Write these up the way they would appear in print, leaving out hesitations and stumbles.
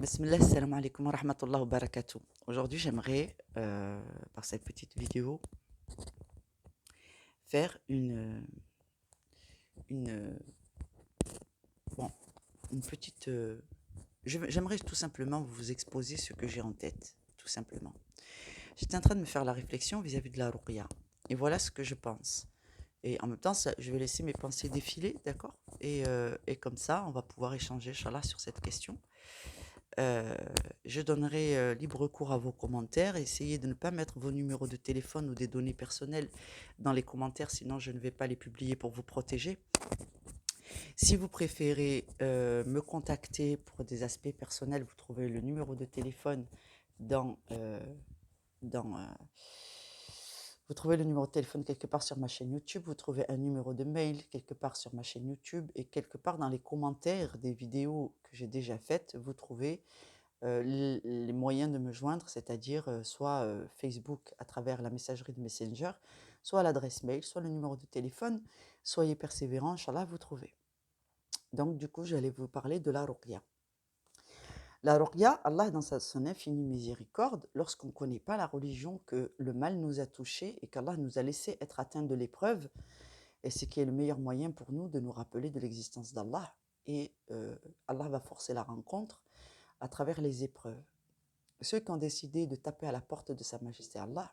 Bismillah, salam alaikum wa rahmatullah wa barakatuh. Aujourd'hui, j'aimerais, par cette petite vidéo, faire une, bon, une petite. J'aimerais tout simplement vous exposer ce que j'ai en tête, tout simplement. J'étais en train de me faire la réflexion vis-à-vis de la ruqya. Et voilà ce que je pense. Et en même temps, je vais laisser mes pensées défiler, d'accord et comme ça, on va pouvoir échanger, Inch'Allah, sur cette question. Euh, je donnerai libre cours à vos commentaires. Essayez de ne pas mettre vos numéros de téléphone ou des données personnelles dans les commentaires, sinon je ne vais pas les publier pour vous protéger. Si vous préférez me contacter pour des aspects personnels, vous trouvez le numéro de téléphone dans, dans vous trouvez le numéro de téléphone quelque part sur ma chaîne YouTube, vous trouvez un numéro de mail quelque part sur ma chaîne YouTube et quelque part dans les commentaires des vidéos que j'ai déjà faites, vous trouvez les moyens de me joindre, c'est-à-dire soit Facebook à travers la messagerie de Messenger, soit l'adresse mail, soit le numéro de téléphone. Soyez persévérants, Inch'Allah, vous trouvez. Donc, du coup, j'allais vous parler de la ruqya. La ruqya, Allah, dans son infinie miséricorde, lorsqu'on ne connaît pas la religion, que le mal nous a touchés et qu'Allah nous a laissé être atteints de l'épreuve, et ce qui est le meilleur moyen pour nous de nous rappeler de l'existence d'Allah. Et Allah va forcer la rencontre à travers les épreuves. Ceux qui ont décidé de taper à la porte de Sa Majesté Allah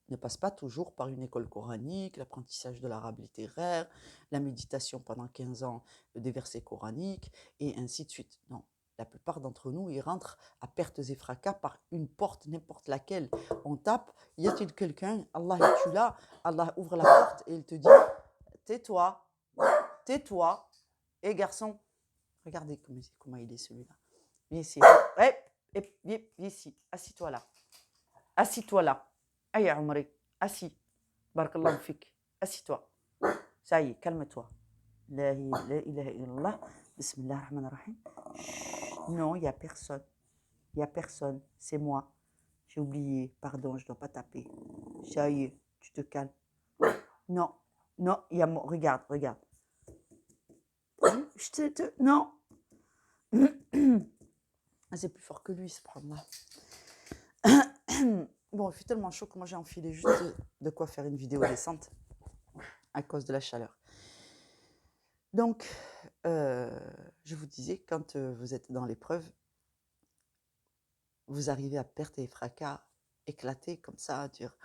ne passent pas toujours par une école coranique, l'apprentissage de l'arabe littéraire, la méditation pendant 15 ans des versets coraniques, et ainsi de suite. Non, la plupart d'entre nous, ils rentrent à pertes et fracas par une porte, n'importe laquelle. On tape, y a-t-il quelqu'un? Allah est-tu là? Allah ouvre la porte et il te dit, tais-toi, tais-toi. Et garçon, regardez comment il est celui-là. Viens ici. Viens ici. Assis-toi là. Assis-toi là. Aïe, Omri. Assis. Barakallahu fik. Assis-toi. Ça y est, calme-toi. La ilaha illallah. Bismillah ar-Rahman ar-Rahim. Non, il n'y a personne. Il n'y a personne. C'est moi. J'ai oublié. Pardon, je ne dois pas taper. Ça y est, tu te calmes. Non. Non, il y a moi. Regarde, regarde. Non. C'est plus fort que lui, ce problème-là. Bon, il fait tellement chaud que moi j'ai enfilé juste de quoi faire une vidéo décente à cause de la chaleur. Donc, je vous disais, quand vous êtes dans l'épreuve, vous arrivez à perte et fracas, éclater comme ça, dire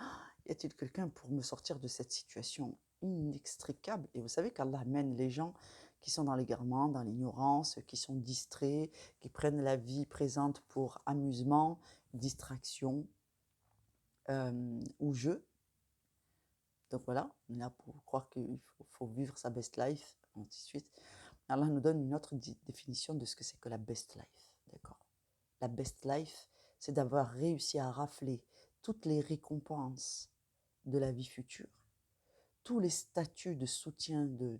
y a-t-il quelqu'un pour me sortir de cette situation inextricable? Et vous savez qu'Allah mène les gens qui sont dans l'égarement, dans l'ignorance, qui sont distraits, qui prennent la vie présente pour amusement, distraction ou jeu. Donc voilà, on est là pour croire qu'il faut vivre sa best life, ainsi de suite. Allah nous donne une autre définition de ce que c'est que la best life, d'accord? La best life, c'est d'avoir réussi à rafler toutes les récompenses de la vie future, tous les statuts de soutien de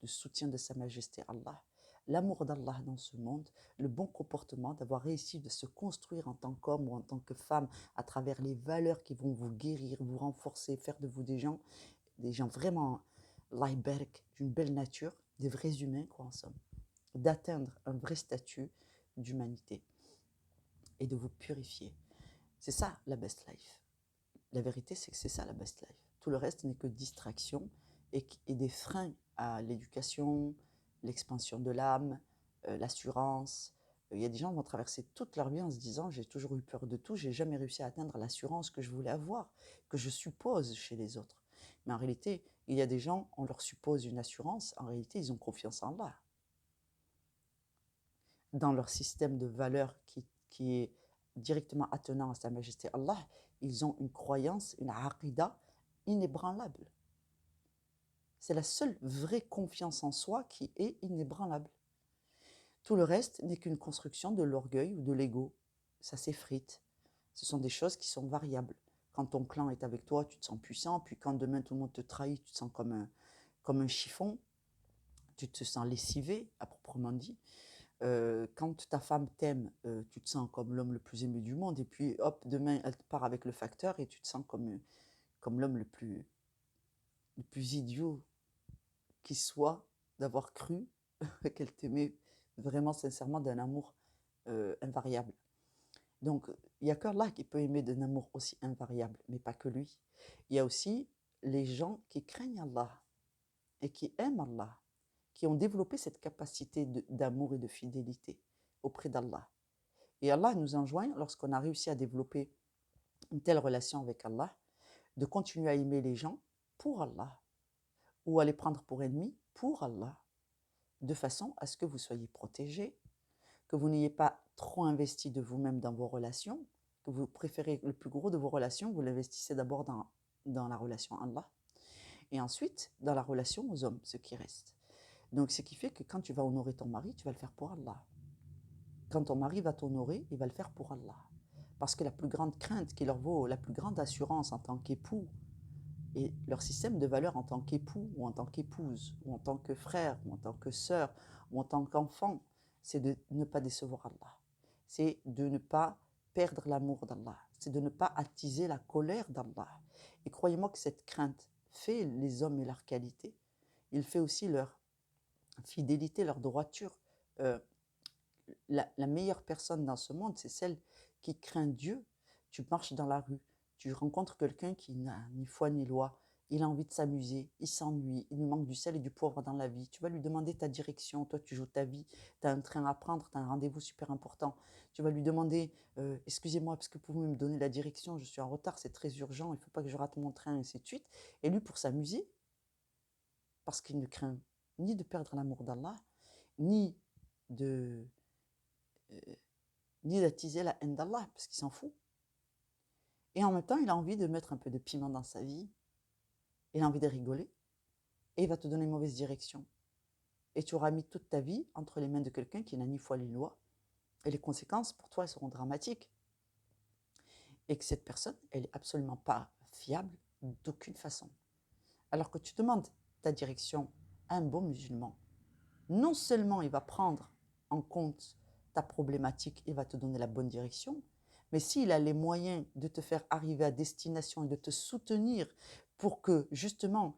soutien de Sa Majesté Allah, l'amour d'Allah dans ce monde, le bon comportement, d'avoir réussi de se construire en tant qu'homme ou en tant que femme à travers les valeurs qui vont vous guérir, vous renforcer, faire de vous des gens vraiment laïberk, d'une belle nature, des vrais humains, quoi, en somme, d'atteindre un vrai statut d'humanité et de vous purifier. C'est ça la best life. La vérité, c'est que c'est ça la best life. Tout le reste n'est que distraction et des freins à l'éducation, l'expansion de l'âme, l'assurance. Il y a des gens qui vont traverser toute leur vie en se disant j'ai toujours eu peur de tout, j'ai jamais réussi à atteindre l'assurance que je voulais avoir, que je suppose chez les autres. Mais en réalité, il y a des gens, on leur suppose une assurance, en réalité, ils ont confiance en Allah. Dans leur système de valeurs qui est directement attenant à Sa Majesté Allah, ils ont une croyance, une aqidah inébranlable. C'est la seule vraie confiance en soi qui est inébranlable. Tout le reste n'est qu'une construction de l'orgueil ou de l'ego. Ça s'effrite. Ce sont des choses qui sont variables. Quand ton clan est avec toi, tu te sens puissant, puis quand demain tout le monde te trahit, tu te sens comme un chiffon, tu te sens lessivé, à proprement dit. Quand ta femme t'aime, tu te sens comme l'homme le plus aimé du monde, et puis hop, demain elle part avec le facteur et tu te sens comme l'homme le plus idiot qui soit d'avoir cru qu'elle t'aimait vraiment sincèrement d'un amour invariable. Donc, il n'y a qu'Allah qui peut aimer d'un amour aussi invariable, mais pas que lui. Il y a aussi les gens qui craignent Allah et qui aiment Allah, qui ont développé cette capacité d'amour et de fidélité auprès d'Allah. Et Allah nous enjoint, lorsqu'on a réussi à développer une telle relation avec Allah, de continuer à aimer les gens pour Allah, ou à les prendre pour ennemis pour Allah, de façon à ce que vous soyez protégés, que vous n'ayez pas trop investi de vous-même dans vos relations, que vous préférez le plus gros de vos relations, vous l'investissez d'abord dans la relation Allah, et ensuite dans la relation aux hommes, ce qui reste. Donc ce qui fait que quand tu vas honorer ton mari, tu vas le faire pour Allah. Quand ton mari va t'honorer, il va le faire pour Allah. Parce que la plus grande crainte qui leur vaut, la plus grande assurance en tant qu'époux, et leur système de valeurs en tant qu'époux, ou en tant qu'épouse, ou en tant que frère, ou en tant que sœur, ou en tant qu'enfant, c'est de ne pas décevoir Allah. C'est de ne pas perdre l'amour d'Allah. C'est de ne pas attiser la colère d'Allah. Et croyez-moi que cette crainte fait les hommes et leur qualité. Il fait aussi leur fidélité, leur droiture. La meilleure personne dans ce monde, c'est celle qui craint Dieu. Tu marches dans la rue, tu rencontres quelqu'un qui n'a ni foi ni loi, il a envie de s'amuser, il s'ennuie, il lui manque du sel et du poivre dans la vie. Tu vas lui demander ta direction, toi tu joues ta vie, tu as un train à prendre, tu as un rendez-vous super important. Tu vas lui demander, excusez-moi, est-ce que vous pouvez me donner la direction, je suis en retard, c'est très urgent, il ne faut pas que je rate mon train, et ainsi de suite. Et lui, pour s'amuser, parce qu'il ne craint ni de perdre l'amour d'Allah, ni de ni d'attiser la haine d'Allah, parce qu'il s'en fout. Et en même temps, il a envie de mettre un peu de piment dans sa vie, il a envie de rigoler, et il va te donner une mauvaise direction. Et tu auras mis toute ta vie entre les mains de quelqu'un qui n'a ni foi ni loi, et les conséquences pour toi elles seront dramatiques. Et que cette personne, elle n'est absolument pas fiable d'aucune façon. Alors que tu demandes ta direction à un bon musulman, non seulement il va prendre en compte ta problématique et va te donner la bonne direction, mais s'il a les moyens de te faire arriver à destination et de te soutenir pour que justement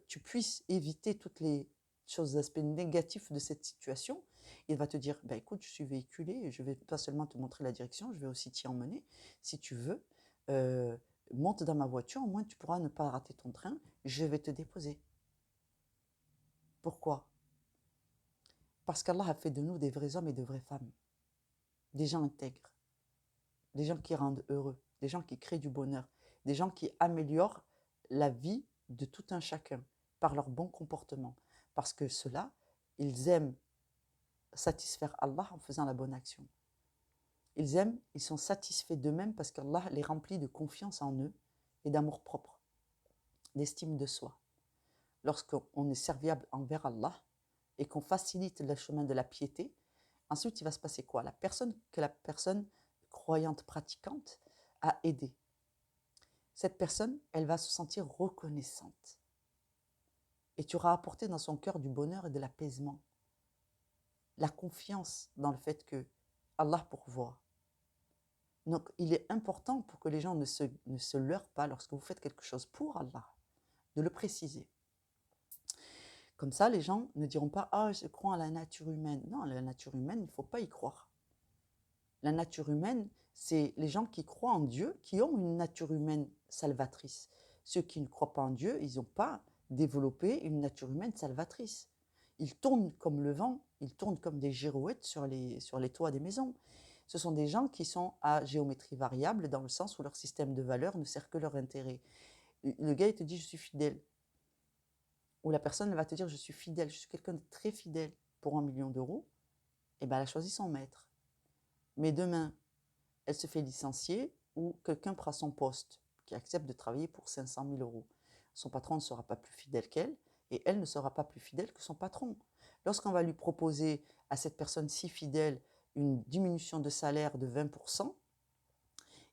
tu puisses éviter toutes les choses, aspects négatifs de cette situation, il va te dire, bah, écoute, je suis véhiculé, je ne vais pas seulement te montrer la direction, je vais aussi t'y emmener. Si tu veux, monte dans ma voiture, au moins tu pourras ne pas rater ton train, je vais te déposer. Pourquoi? Parce qu'Allah a fait de nous des vrais hommes et de vraies femmes, des gens intègres, des gens qui rendent heureux, des gens qui créent du bonheur, des gens qui améliorent la vie de tout un chacun par leur bon comportement. Parce que ceux-là, ils aiment satisfaire Allah en faisant la bonne action. Ils sont satisfaits d'eux-mêmes parce qu'Allah les remplit de confiance en eux et d'amour propre, d'estime de soi. Lorsqu'on est serviable envers Allah et qu'on facilite le chemin de la piété, ensuite il va se passer quoi? La personne croyante, pratiquante, a aidé. Cette personne, elle va se sentir reconnaissante. Et tu auras apporté dans son cœur du bonheur et de l'apaisement. La confiance dans le fait que Allah pourvoit. Donc, il est important pour que les gens ne se leurrent pas lorsque vous faites quelque chose pour Allah, de le préciser. Comme ça, les gens ne diront pas « Ah, je crois à la nature humaine ». Non, la nature humaine, il ne faut pas y croire. La nature humaine, c'est les gens qui croient en Dieu, qui ont une nature humaine salvatrice. Ceux qui ne croient pas en Dieu, ils n'ont pas développé une nature humaine salvatrice. Ils tournent comme le vent, ils tournent comme des girouettes sur les toits des maisons. Ce sont des gens qui sont à géométrie variable dans le sens où leur système de valeurs ne sert que leur intérêt. Le gars, il te dit « je suis fidèle ». Ou la personne va te dire « je suis fidèle, je suis quelqu'un de très fidèle pour 1 million d'euros ». Et bien, elle a choisi son maître. Mais demain, elle se fait licencier ou quelqu'un prend son poste, qui accepte de travailler pour 500 000 euros. Son patron ne sera pas plus fidèle qu'elle et elle ne sera pas plus fidèle que son patron. Lorsqu'on va lui proposer à cette personne si fidèle une diminution de salaire de 20%,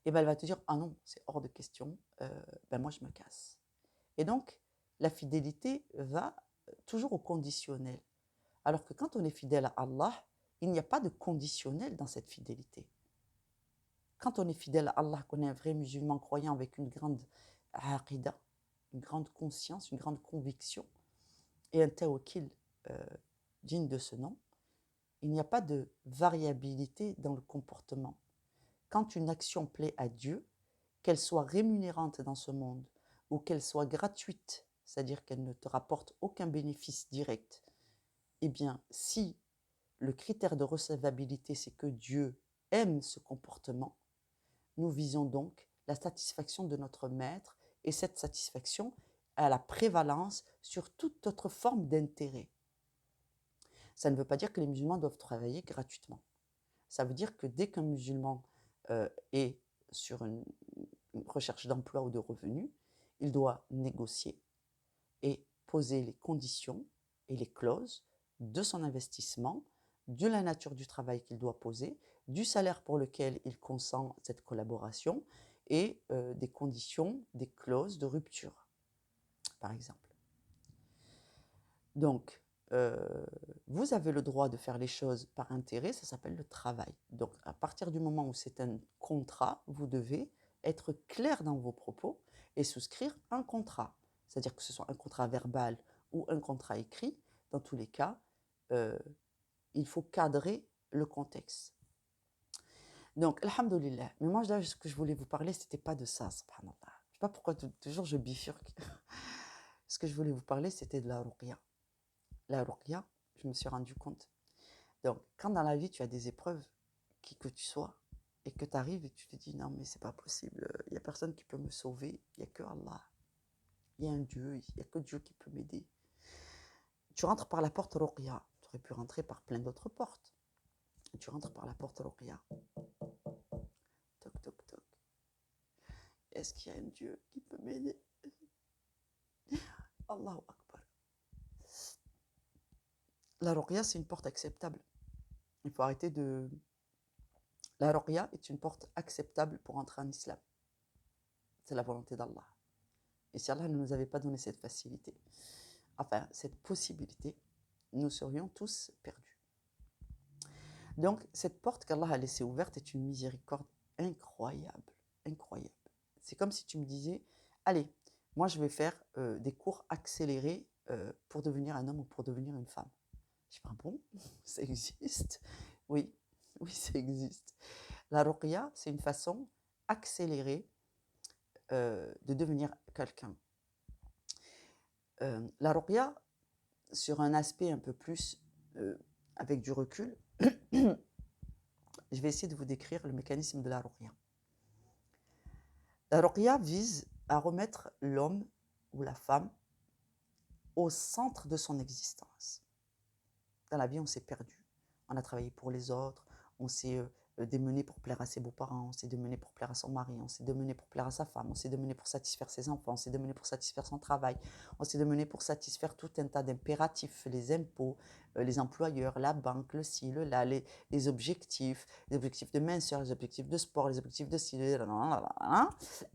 et ben elle va te dire « Ah non, c'est hors de question, ben moi je me casse ». Et donc, la fidélité va toujours au conditionnel. Alors que quand on est fidèle à Allah, il n'y a pas de conditionnel dans cette fidélité. Quand on est fidèle à Allah, qu'on est un vrai musulman croyant avec une grande aqidah, une grande conscience, une grande conviction, et un tawakkil digne de ce nom, Il n'y a pas de variabilité dans le comportement. Quand une action plaît à Dieu, qu'elle soit rémunérante dans ce monde ou qu'elle soit gratuite, c'est-à-dire qu'elle ne te rapporte aucun bénéfice direct, eh bien, si le critère de recevabilité, c'est que Dieu aime ce comportement, nous visons donc la satisfaction de notre maître et cette satisfaction a la prévalence sur toute autre forme d'intérêt. Ça ne veut pas dire que les musulmans doivent travailler gratuitement. Ça veut dire que dès qu'un musulman est sur une recherche d'emploi ou de revenus, il doit négocier et poser les conditions et les clauses de son investissement, de la nature du travail qu'il doit poser, du salaire pour lequel il consent cette collaboration et des conditions, des clauses de rupture, par exemple. Donc, vous avez le droit de faire les choses par intérêt, ça s'appelle le travail. Donc, à partir du moment où c'est un contrat, vous devez être clair dans vos propos et souscrire un contrat. C'est-à-dire que ce soit un contrat verbal ou un contrat écrit, dans tous les cas, il faut cadrer le contexte. Donc, alhamdoulilah. Mais moi, là, ce que je voulais vous parler, c'était pas de ça, subhanallah. Je sais pas pourquoi toujours je bifurque. Ce que je voulais vous parler, c'était de la ruqya. La ruqya, je me suis rendu compte. Donc, quand dans la vie, tu as des épreuves, qui que tu sois, et que tu arrives et tu te dis, non, mais c'est pas possible, il n'y a personne qui peut me sauver, il n'y a que Allah. Il y a un Dieu, il n'y a que Dieu qui peut m'aider. Tu rentres par la porte ruqya. Tu aurais pu rentrer par plein d'autres portes. Et tu rentres par la porte ruqya. Toc, toc, toc. Est-ce qu'il y a un Dieu qui peut m'aider? Allahu Akbar. La ruqya, c'est une porte acceptable. Il faut arrêter de... La ruqya est une porte acceptable pour entrer en islam. C'est la volonté d'Allah. Et si Allah ne nous avait pas donné cette facilité, enfin cette possibilité, nous serions tous perdus. Donc cette porte qu'Allah a laissée ouverte est une miséricorde incroyable, incroyable. C'est comme si tu me disais, allez, moi je vais faire des cours accélérés pour devenir un homme ou pour devenir une femme. Je dis, ah bon, ça existe? Oui, oui, ça existe. La ruqya, c'est une façon accélérée de devenir quelqu'un. La ruqya, sur un aspect un peu plus avec du recul, je vais essayer de vous décrire le mécanisme de la ruqya. La ruqya vise à remettre l'homme ou la femme au centre de son existence. Dans la vie, on s'est perdu. On a travaillé pour les autres, on s'est démené pour plaire à ses beaux-parents, on s'est démené pour plaire à son mari, on s'est démené pour plaire à sa femme, on s'est démené pour satisfaire ses enfants, on s'est démené pour satisfaire son travail, on s'est démené pour satisfaire tout un tas d'impératifs, les impôts, les employeurs, la banque, le ci, le là, les objectifs de minceur, les objectifs de sport, les objectifs de ci,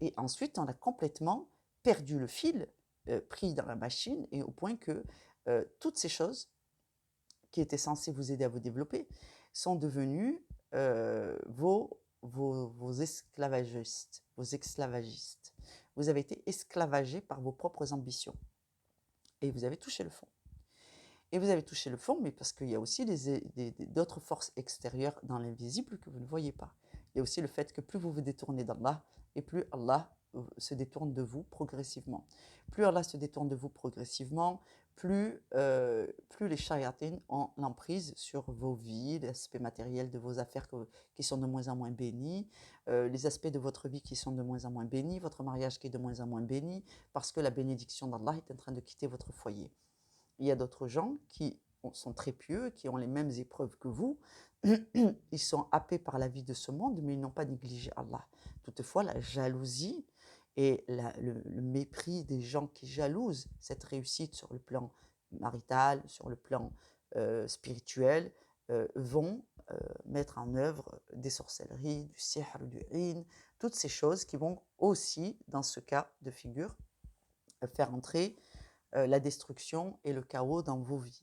et ensuite on a complètement perdu le fil, pris dans la machine, et au point que toutes ces choses qui étaient censés vous aider à vous développer, sont devenus vos esclavagistes, vos esclavagistes. Vous avez été esclavagés par vos propres ambitions. Et vous avez touché le fond. Et vous avez touché le fond, mais parce qu'il y a aussi d'autres forces extérieures dans l'invisible que vous ne voyez pas. Il y a aussi le fait que plus vous vous détournez d'Allah, et plus Allah se détourne de vous progressivement. Plus Allah se détourne de vous progressivement, plus les shayatines ont l'emprise sur vos vies, les aspects matériels de vos affaires qui sont de moins en moins bénis, les aspects de votre vie qui sont de moins en moins bénis, votre mariage qui est de moins en moins béni, parce que la bénédiction d'Allah est en train de quitter votre foyer. Il y a d'autres gens qui sont très pieux, qui ont les mêmes épreuves que vous. Ils sont happés par la vie de ce monde, mais ils n'ont pas négligé Allah. Toutefois, la jalousie et le mépris des gens qui jalousent cette réussite sur le plan marital, sur le plan spirituel, vont mettre en œuvre des sorcelleries, du sihr, du hin, toutes ces choses qui vont aussi, dans ce cas de figure, faire entrer la destruction et le chaos dans vos vies.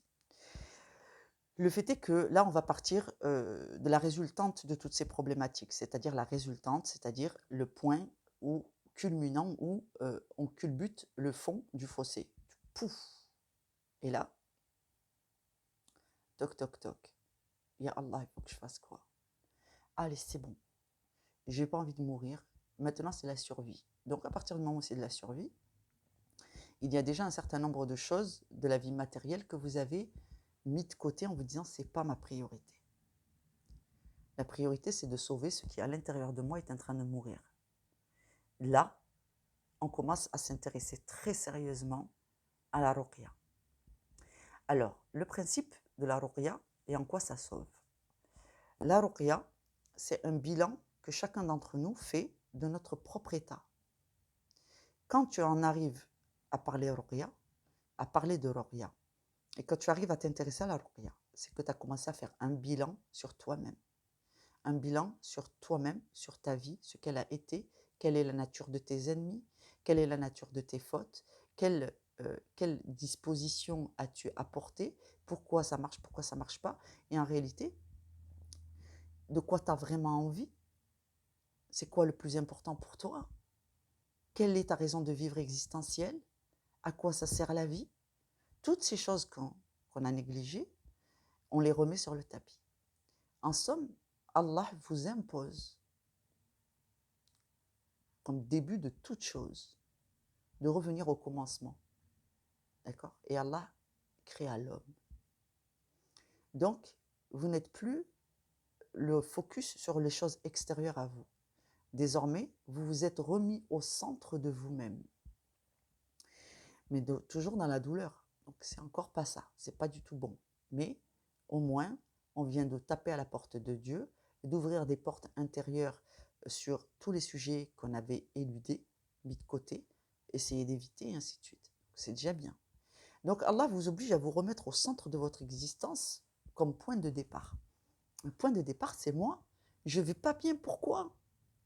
Le fait est que là, on va partir de la résultante de toutes ces problématiques, c'est-à-dire la résultante, c'est-à-dire le point où, culminant où on culbute le fond du fossé. Pouf! Et là, toc, toc, toc. Ya Allah, il faut que je fasse quoi? Allez, c'est bon. J'ai pas envie de mourir. Maintenant, c'est la survie. Donc, à partir du moment où c'est de la survie, il y a déjà un certain nombre de choses de la vie matérielle que vous avez mis de côté en vous disant c'est pas ma priorité. La priorité, c'est de sauver ce qui à l'intérieur de moi est en train de mourir. Là, on commence à s'intéresser très sérieusement à la ruqya. Alors, le principe de la ruqya et en quoi ça sauve. La ruqya, c'est un bilan que chacun d'entre nous fait de notre propre état. Quand tu en arrives à parler ruqya, à parler de ruqya, et quand tu arrives à t'intéresser à la ruqya, c'est que tu as commencé à faire un bilan sur toi-même. Un bilan sur toi-même, sur ta vie, ce qu'elle a été, quelle est la nature de tes ennemis, quelle est la nature de tes fautes, quelle disposition as-tu apporté, pourquoi ça marche pas, et en réalité, de quoi tu as vraiment envie, c'est quoi le plus important pour toi, quelle est ta raison de vivre existentielle, à quoi ça sert la vie, toutes ces choses qu'on a négligées, on les remet sur le tapis. En somme, Allah vous impose, comme début de toute chose, de revenir au commencement. D'accord? Et Allah créa l'homme. Donc, vous n'êtes plus le focus sur les choses extérieures à vous. Désormais, vous vous êtes remis au centre de vous-même. Mais toujours dans la douleur. Donc, c'est encore pas ça. C'est pas du tout bon. Mais, au moins, on vient de taper à la porte de Dieu, d'ouvrir des portes intérieures sur tous les sujets qu'on avait éludés, mis de côté, essayer d'éviter, et ainsi de suite. C'est déjà bien. Donc Allah vous oblige à vous remettre au centre de votre existence comme point de départ. Le point de départ, c'est moi. Je ne vais pas bien, pourquoi?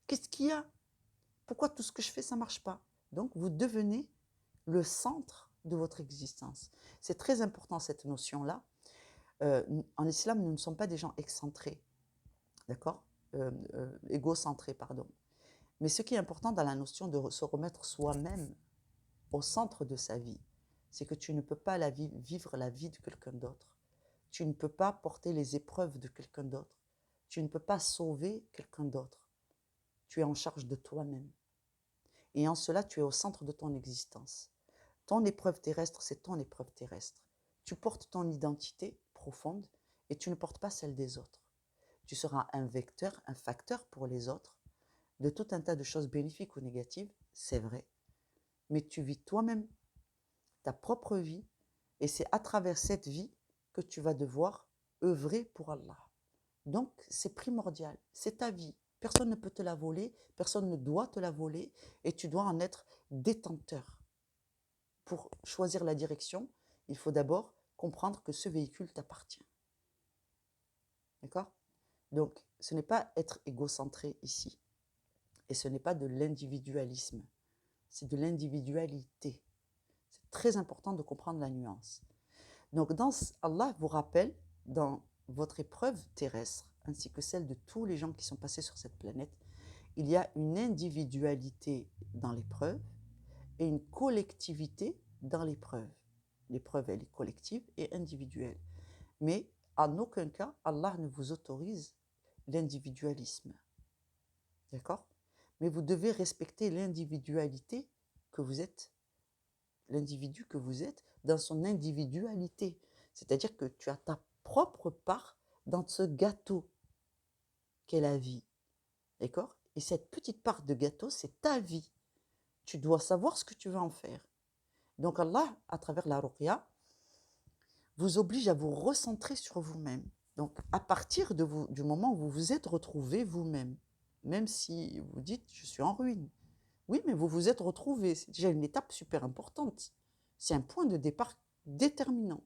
Qu'est-ce qu'il y a? Pourquoi tout ce que je fais, ça ne marche pas? Donc vous devenez le centre de votre existence. C'est très important cette notion-là. En islam, nous ne sommes pas des gens excentrés, d'accord? Égocentrés, pardon. Mais ce qui est important dans la notion de se remettre soi-même au centre de sa vie, c'est que tu ne peux pas vivre la vie de quelqu'un d'autre. Tu ne peux pas porter les épreuves de quelqu'un d'autre. Tu ne peux pas sauver quelqu'un d'autre. Tu es en charge de toi-même. Et en cela, tu es au centre de ton existence. Ton épreuve terrestre, c'est ton épreuve terrestre. Tu portes ton identité profonde et tu ne portes pas celle des autres. Tu seras un vecteur, un facteur pour les autres de tout un tas de choses bénéfiques ou négatives, c'est vrai. Mais tu vis toi-même ta propre vie, et c'est à travers cette vie que tu vas devoir œuvrer pour Allah. Donc, c'est primordial, c'est ta vie. Personne ne peut te la voler, personne ne doit te la voler, et tu dois en être détenteur. Pour choisir la direction, il faut d'abord comprendre que ce véhicule t'appartient. D'accord? Donc, ce n'est pas être égocentré ici, et ce n'est pas de l'individualisme, c'est de l'individualité. C'est très important de comprendre la nuance. Donc, Allah vous rappelle, dans votre épreuve terrestre, ainsi que celle de tous les gens qui sont passés sur cette planète, il y a une individualité dans l'épreuve et une collectivité dans l'épreuve. L'épreuve, elle est collective et individuelle. Mais en aucun cas, Allah ne vous autorise l'individualisme. D'accord? Mais vous devez respecter l'individualité que vous êtes, l'individu que vous êtes dans son individualité. C'est-à-dire que tu as ta propre part dans ce gâteau qu'est la vie. D'accord? Et cette petite part de gâteau, c'est ta vie. Tu dois savoir ce que tu vas en faire. Donc Allah, à travers la ruqya, vous oblige à vous recentrer sur vous-même. Donc à partir du moment où vous vous êtes retrouvé vous-même, même si vous dites « je suis en ruine », oui, mais vous vous êtes retrouvé, c'est déjà une étape super importante. C'est un point de départ déterminant.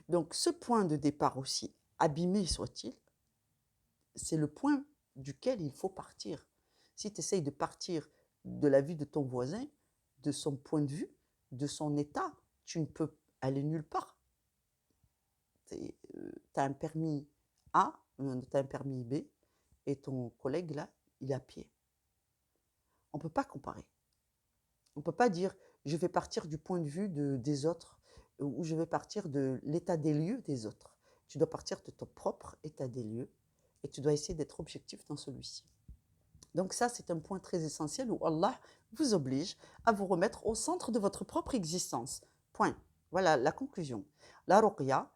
Donc ce point de départ, aussi abîmé soit-il, c'est le point duquel il faut partir. Si tu essayes de partir de la vie de ton voisin, de son point de vue, de son état, tu ne peux aller nulle part. Tu as un permis A, tu as un permis B, et ton collègue là, il est à pied. On ne peut pas comparer. On ne peut pas dire je vais partir du point de vue des autres ou je vais partir de l'état des lieux des autres. Tu dois partir de ton propre état des lieux et tu dois essayer d'être objectif dans celui-ci. Donc ça, c'est un point très essentiel où Allah vous oblige à vous remettre au centre de votre propre existence. Point. Voilà la conclusion. La ruqya,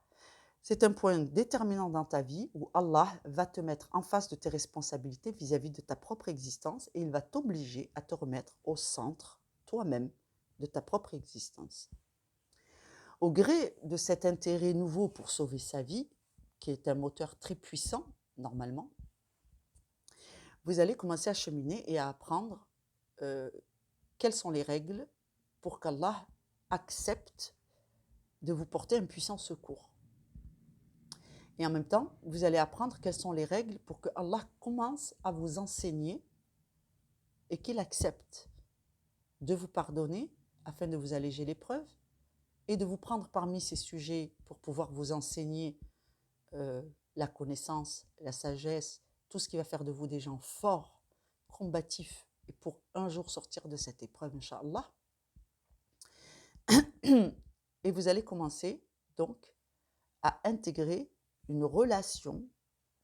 c'est un point déterminant dans ta vie où Allah va te mettre en face de tes responsabilités vis-à-vis de ta propre existence et il va t'obliger à te remettre au centre, toi-même, de ta propre existence. Au gré de cet intérêt nouveau pour sauver sa vie, qui est un moteur très puissant, normalement, vous allez commencer à cheminer et à apprendre quelles sont les règles pour qu'Allah accepte de vous porter un puissant secours. Et en même temps, vous allez apprendre quelles sont les règles pour que Allah commence à vous enseigner et qu'il accepte de vous pardonner afin de vous alléger l'épreuve et de vous prendre parmi ces sujets pour pouvoir vous enseigner la connaissance, la sagesse, tout ce qui va faire de vous des gens forts, combatifs, et pour un jour sortir de cette épreuve, Inch'Allah. Et vous allez commencer donc à intégrer une relation.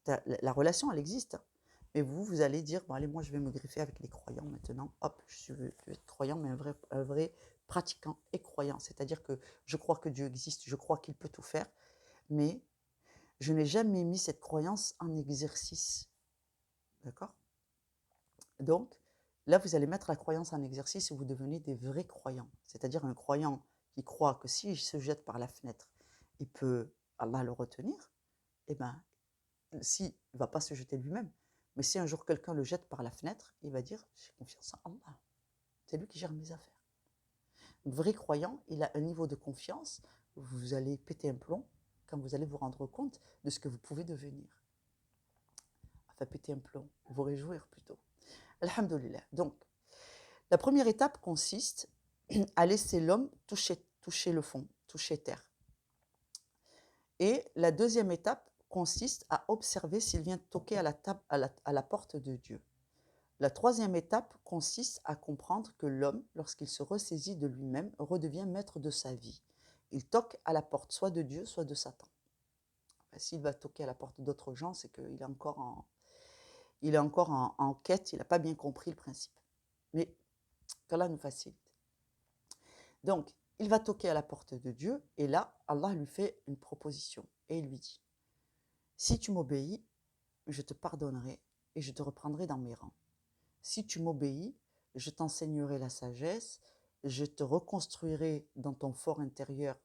La relation, elle existe. Mais vous allez dire, bon allez, moi je vais me greffer avec les croyants maintenant. Hop, je vais être croyant, mais un vrai pratiquant et croyant. C'est-à-dire que je crois que Dieu existe, je crois qu'il peut tout faire, mais je n'ai jamais mis cette croyance en exercice. D'accord? Donc, là, vous allez mettre la croyance en exercice et vous devenez des vrais croyants. C'est-à-dire un croyant qui croit que s'il se jette par la fenêtre, il peut, Allah le retenir. Eh bien, s'il ne va pas se jeter lui-même, mais si un jour quelqu'un le jette par la fenêtre, il va dire, j'ai confiance en Allah. C'est lui qui gère mes affaires. Un vrai croyant, il a un niveau de confiance, vous allez péter un plomb quand vous allez vous rendre compte de ce que vous pouvez devenir. Enfin, péter un plomb, vous réjouir plutôt. Alhamdulillah. Donc, la première étape consiste à laisser l'homme toucher le fond, toucher terre. Et la deuxième étape consiste à observer s'il vient toquer à la porte de Dieu. La troisième étape consiste à comprendre que l'homme, lorsqu'il se ressaisit de lui-même, redevient maître de sa vie. Il toque à la porte soit de Dieu, soit de Satan. Enfin, s'il va toquer à la porte d'autres gens, c'est qu'il est encore en quête, il n'a pas bien compris le principe. Mais qu'Allah nous facilite. Donc, il va toquer à la porte de Dieu, et là, Allah lui fait une proposition, et il lui dit, si tu m'obéis, je te pardonnerai, et je te reprendrai dans mes rangs. Si tu m'obéis, je t'enseignerai la sagesse, je te reconstruirai dans ton fort intérieur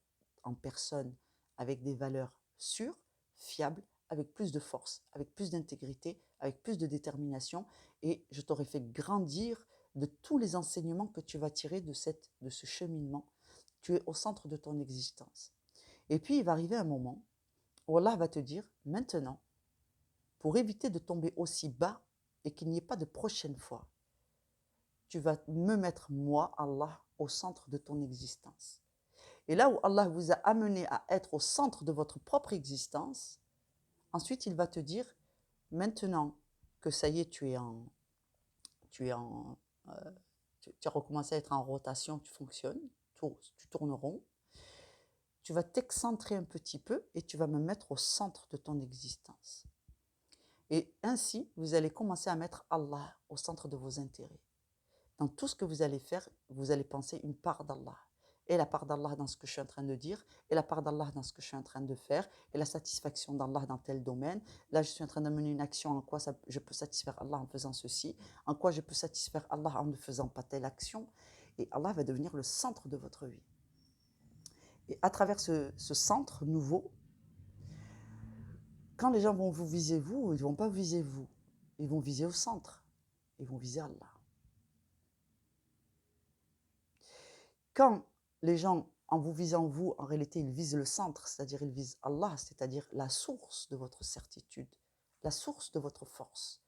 en personne avec des valeurs sûres, fiables, avec plus de force, avec plus d'intégrité, avec plus de détermination, et je t'aurai fait grandir de tous les enseignements que tu vas tirer de ce cheminement. Tu es au centre de ton existence. Et puis, il va arriver un moment où Allah va te dire, maintenant, pour éviter de tomber aussi bas et qu'il n'y ait pas de prochaine fois, tu vas me mettre, moi, Allah, au centre de ton existence. Et là où Allah vous a amené à être au centre de votre propre existence, ensuite il va te dire, maintenant que ça y est, tu as recommencé à être en rotation, tu fonctionnes, tu tournes rond, tu vas t'excentrer un petit peu et tu vas me mettre au centre de ton existence. Et ainsi, vous allez commencer à mettre Allah au centre de vos intérêts. Dans tout ce que vous allez faire, vous allez penser une part d'Allah. Et la part d'Allah dans ce que je suis en train de dire, et la part d'Allah dans ce que je suis en train de faire, et la satisfaction d'Allah dans tel domaine. Là, je suis en train de mener une action, en quoi je peux satisfaire Allah en faisant ceci, en quoi je peux satisfaire Allah en ne faisant pas telle action. Et Allah va devenir le centre de votre vie. Et à travers ce centre nouveau, quand les gens vont vous viser vous, ils ne vont pas viser vous. Ils vont viser au centre. Ils vont viser Allah. Quand les gens, en vous visant vous, en réalité, ils visent le centre, c'est-à-dire ils visent Allah, c'est-à-dire la source de votre certitude, la source de votre force.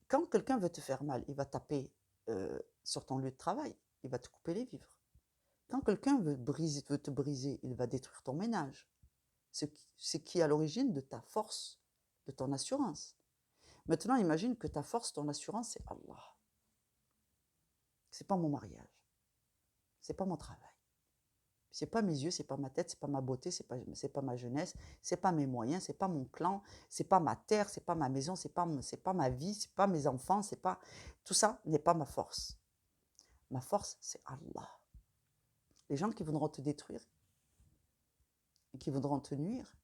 Quand quelqu'un veut te faire mal, il va taper sur ton lieu de travail, il va te couper les vivres. Quand quelqu'un veut te briser, il va détruire ton ménage. C'est qui est à l'origine de ta force, de ton assurance. Maintenant, imagine que ta force, ton assurance, c'est Allah. C'est pas mon mariage. C'est pas mon travail. C'est pas mes yeux, c'est pas ma tête, c'est pas ma beauté, c'est pas ma jeunesse, c'est pas mes moyens, c'est pas mon clan, c'est pas ma terre, c'est pas ma maison, c'est pas ma vie, c'est pas mes enfants, c'est pas tout ça n'est pas ma force. Ma force, c'est Allah. Les gens qui voudront te détruire et qui voudront te nuire,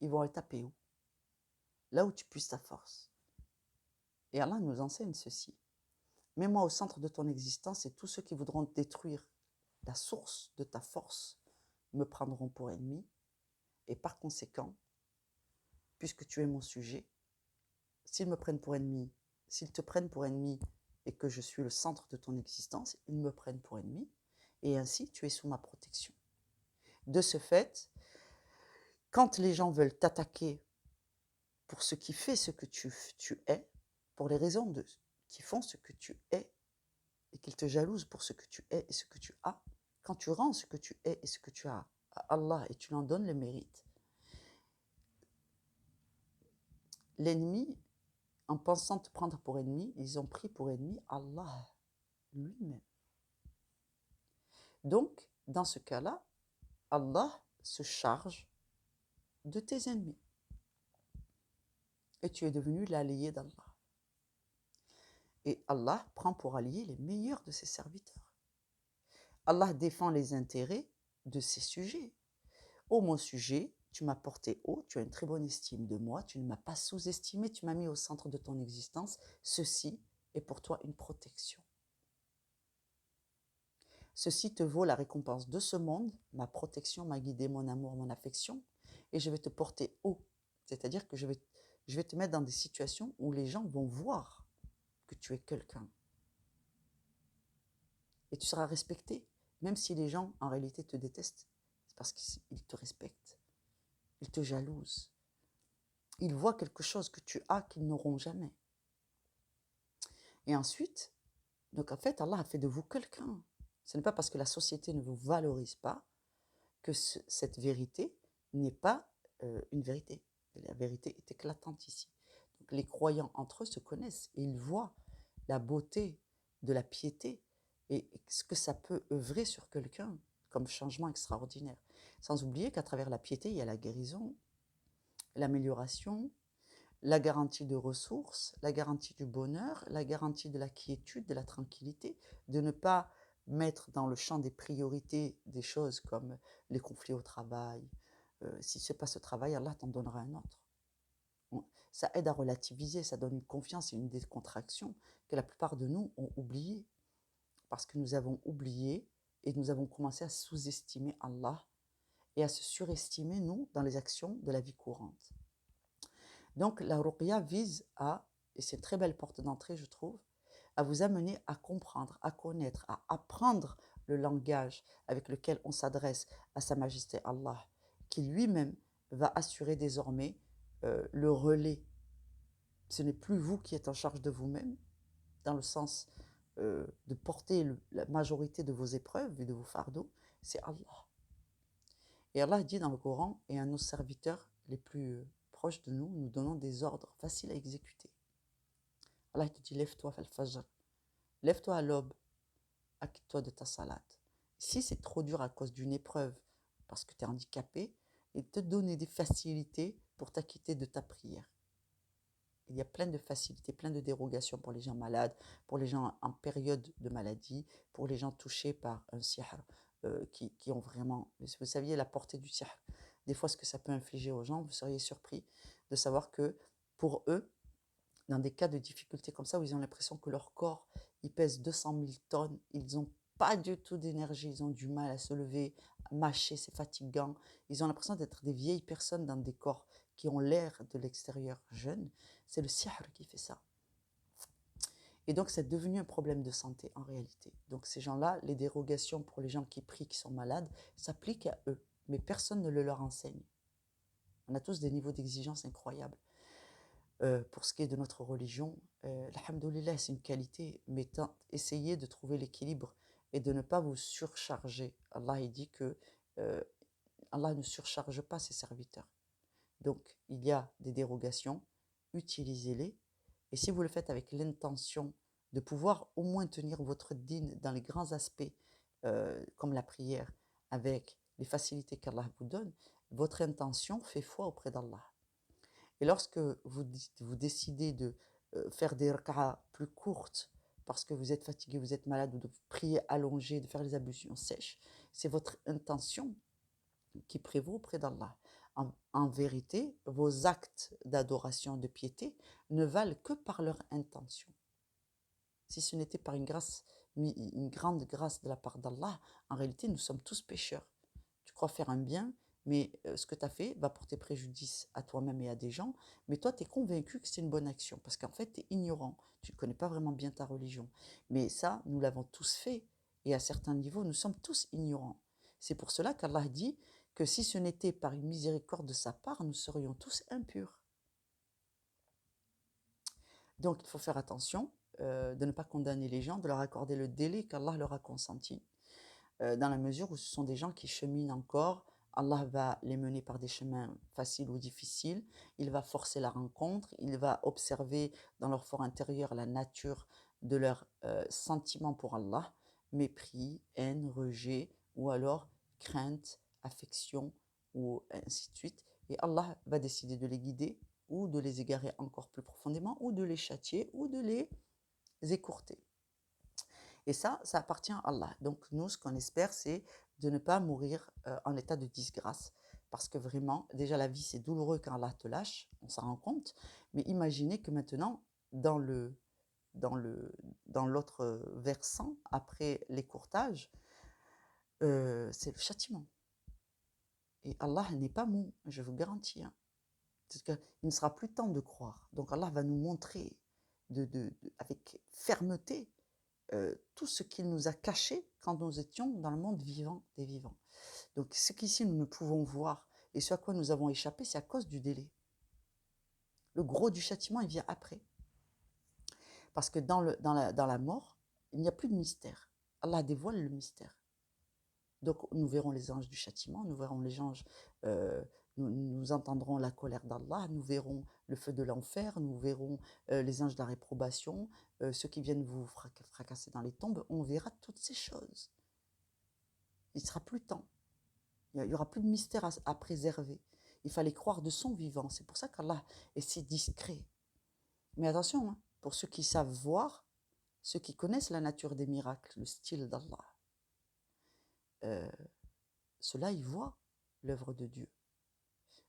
ils vont aller taper où? Là où tu puisses ta force. Et Allah nous enseigne ceci. Mets-moi au centre de ton existence et tous ceux qui voudront détruire la source de ta force me prendront pour ennemi. Et par conséquent, puisque tu es mon sujet, s'ils me prennent pour ennemi, s'ils te prennent pour ennemi et que je suis le centre de ton existence, ils me prennent pour ennemi. Et ainsi, tu es sous ma protection. De ce fait, quand les gens veulent t'attaquer pour ce qui fait ce que tu es, pour les raisons qui font ce que tu es, et qu'ils te jalousent pour ce que tu es et ce que tu as, quand tu rends ce que tu es et ce que tu as à Allah et tu lui en donnes le mérite, l'ennemi, en pensant te prendre pour ennemi, ils ont pris pour ennemi Allah lui-même. Donc, dans ce cas-là, Allah se charge de tes ennemis. Et tu es devenu l'allié d'Allah. Et Allah prend pour alliés les meilleurs de ses serviteurs. Allah défend les intérêts de ses sujets. Ô mon sujet, tu m'as porté haut, tu as une très bonne estime de moi, tu ne m'as pas sous-estimé, tu m'as mis au centre de ton existence. Ceci est pour toi une protection. Ceci te vaut la récompense de ce monde, ma protection, ma guidée, mon amour, mon affection, et je vais te porter haut. C'est-à-dire que je vais te mettre dans des situations où les gens vont voir que tu es quelqu'un. Et tu seras respecté, même si les gens en réalité te détestent. C'est parce qu'ils te respectent. Ils te jalousent. Ils voient quelque chose que tu as qu'ils n'auront jamais. Et ensuite, donc en fait, Allah a fait de vous quelqu'un. Ce n'est pas parce que la société ne vous valorise pas que cette vérité n'est pas une vérité. La vérité est éclatante ici. Donc les croyants entre eux se connaissent et ils voient la beauté de la piété et ce que ça peut œuvrer sur quelqu'un comme changement extraordinaire. Sans oublier qu'à travers la piété, il y a la guérison, l'amélioration, la garantie de ressources, la garantie du bonheur, la garantie de la quiétude, de la tranquillité, de ne pas mettre dans le champ des priorités des choses comme les conflits au travail. Si ce n'est pas ce travail, Allah t'en donnera un autre. Ça aide à relativiser, ça donne une confiance et une décontraction que la plupart de nous ont oublié. Parce que nous avons oublié et nous avons commencé à sous-estimer Allah et à se surestimer, nous, dans les actions de la vie courante. Donc la ruqya vise à, et c'est une très belle porte d'entrée je trouve, à vous amener à comprendre, à connaître, à apprendre le langage avec lequel on s'adresse à Sa Majesté Allah, qui lui-même va assurer désormais le relais. Ce n'est plus vous qui êtes en charge de vous-même, dans le sens de porter la majorité de vos épreuves et de vos fardeaux, c'est Allah. Et Allah dit dans le Coran, et à nos serviteurs les plus proches de nous, nous donnons des ordres faciles à exécuter. Allah te dit, lève-toi al-fajr, lève-toi à l'aube, acquitte-toi de ta salade. Si c'est trop dur à cause d'une épreuve, parce que tu es handicapé, il te donner des facilités pour t'acquitter de ta prière. Il y a plein de facilités, plein de dérogations pour les gens malades, pour les gens en période de maladie, pour les gens touchés par un sihr, qui ont vraiment... Vous saviez la portée du sihr. Des fois, ce que ça peut infliger aux gens, vous seriez surpris de savoir que pour eux, dans des cas de difficulté comme ça, où ils ont l'impression que leur corps, il pèse 200 000 tonnes, ils n'ont pas du tout d'énergie, ils ont du mal à se lever, à mâcher, c'est fatigant. Ils ont l'impression d'être des vieilles personnes dans des corps qui ont l'air de l'extérieur jeunes. C'est le sihr qui fait ça. Et donc, c'est devenu un problème de santé en réalité. Donc, ces gens-là, les dérogations pour les gens qui prient, qui sont malades, s'appliquent à eux. Mais personne ne le leur enseigne. On a tous des niveaux d'exigence incroyables. Pour ce qui est de notre religion, alhamdoulilah, c'est une qualité, mais essayez de trouver l'équilibre et de ne pas vous surcharger. Allah il dit que Allah ne surcharge pas ses serviteurs. Donc, il y a des dérogations, utilisez-les. Et si vous le faites avec l'intention de pouvoir au moins tenir votre dîn dans les grands aspects, comme la prière, avec les facilités qu'Allah vous donne, votre intention fait foi auprès d'Allah. Et lorsque vous décidez de faire des rak'a plus courtes parce que vous êtes fatigué, vous êtes malade, ou de prier allongé, de faire les ablutions sèches, c'est votre intention qui prévaut auprès d'Allah. En vérité, vos actes d'adoration, de piété ne valent que par leur intention. Si ce n'était par une grande grâce de la part d'Allah, en réalité, nous sommes tous pécheurs. Tu crois faire un bien, mais ce que tu as fait va porter préjudice à toi-même et à des gens, mais toi, tu es convaincu que c'est une bonne action, parce qu'en fait, tu es ignorant, tu ne connais pas vraiment bien ta religion. Mais ça, nous l'avons tous fait, et à certains niveaux, nous sommes tous ignorants. C'est pour cela qu'Allah dit que si ce n'était par une miséricorde de sa part, nous serions tous impurs. Donc, il faut faire attention de ne pas condamner les gens, de leur accorder le délai qu'Allah leur a consenti, dans la mesure où ce sont des gens qui cheminent encore. Allah va les mener par des chemins faciles ou difficiles, il va forcer la rencontre, il va observer dans leur fort intérieur la nature de leurs sentiments pour Allah, mépris, haine, rejet, ou alors crainte, affection, ou ainsi de suite. Et Allah va décider de les guider, ou de les égarer encore plus profondément, ou de les châtier, ou de les écourter. Et ça appartient à Allah. Donc nous, ce qu'on espère, c'est de ne pas mourir en état de disgrâce. Parce que vraiment, déjà la vie, c'est douloureux quand Allah te lâche, on s'en rend compte. Mais imaginez que maintenant, dans l'autre versant, après l'écourtage, c'est le châtiment. Et Allah n'est pas mou, je vous garantis. Hein. Parce qu'il ne sera plus temps de croire. Donc Allah va nous montrer avec fermeté tout ce qu'il nous a caché quand nous étions dans le monde vivant des vivants. Donc ce qu'ici nous ne pouvons voir et ce à quoi nous avons échappé, c'est à cause du délai. Le gros du châtiment, il vient après. Parce que dans la mort, il n'y a plus de mystère. Allah dévoile le mystère. Donc nous verrons les anges du châtiment, nous verrons les anges, nous entendrons la colère d'Allah, nous verrons le feu de l'enfer, nous verrons les anges de la réprobation, ceux qui viennent vous fracasser dans les tombes, on verra toutes ces choses. Il ne sera plus temps, il n'y aura plus de mystère à préserver. Il fallait croire de son vivant, c'est pour ça qu'Allah est si discret. Mais attention, hein, pour ceux qui savent voir, ceux qui connaissent la nature des miracles, le style d'Allah, ceux-là, ils voient l'œuvre de Dieu.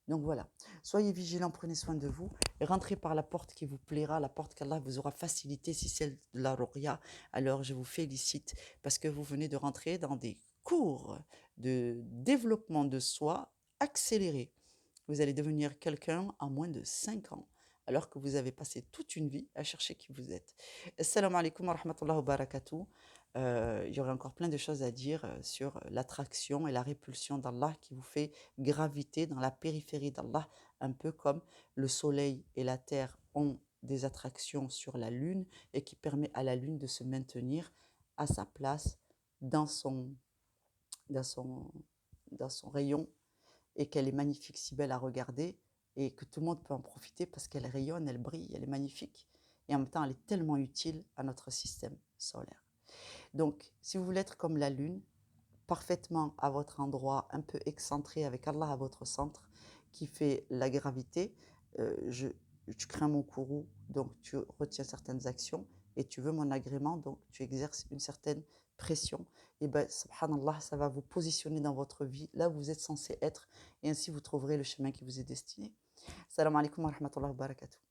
Donc voilà, soyez vigilants, prenez soin de vous, et rentrez par la porte qui vous plaira, la porte qu'Allah vous aura facilitée, si c'est celle de la Ruqya. Alors je vous félicite parce que vous venez de rentrer dans des cours de développement de soi accéléré. Vous allez devenir quelqu'un en moins de 5 ans, alors que vous avez passé toute une vie à chercher qui vous êtes. Assalamu alaikum wa rahmatullahi wa barakatuh. Il y aurait encore plein de choses à dire sur l'attraction et la répulsion d'Allah qui vous fait graviter dans la périphérie d'Allah, un peu comme le soleil et la terre ont des attractions sur la lune et qui permet à la lune de se maintenir à sa place dans son, dans son, dans son rayon, et qu'elle est magnifique, si belle à regarder, et que tout le monde peut en profiter parce qu'elle rayonne, elle brille, elle est magnifique, et en même temps elle est tellement utile à notre système solaire. Donc, si vous voulez être comme la lune, parfaitement à votre endroit, un peu excentré, avec Allah à votre centre, qui fait la gravité, tu crains mon courroux, donc tu retiens certaines actions, et tu veux mon agrément, donc tu exerces une certaine pression. Et bien, subhanallah, ça va vous positionner dans votre vie, là où vous êtes censé être, et ainsi vous trouverez le chemin qui vous est destiné. Salam alaikum wa rahmatullahi wa barakatuh.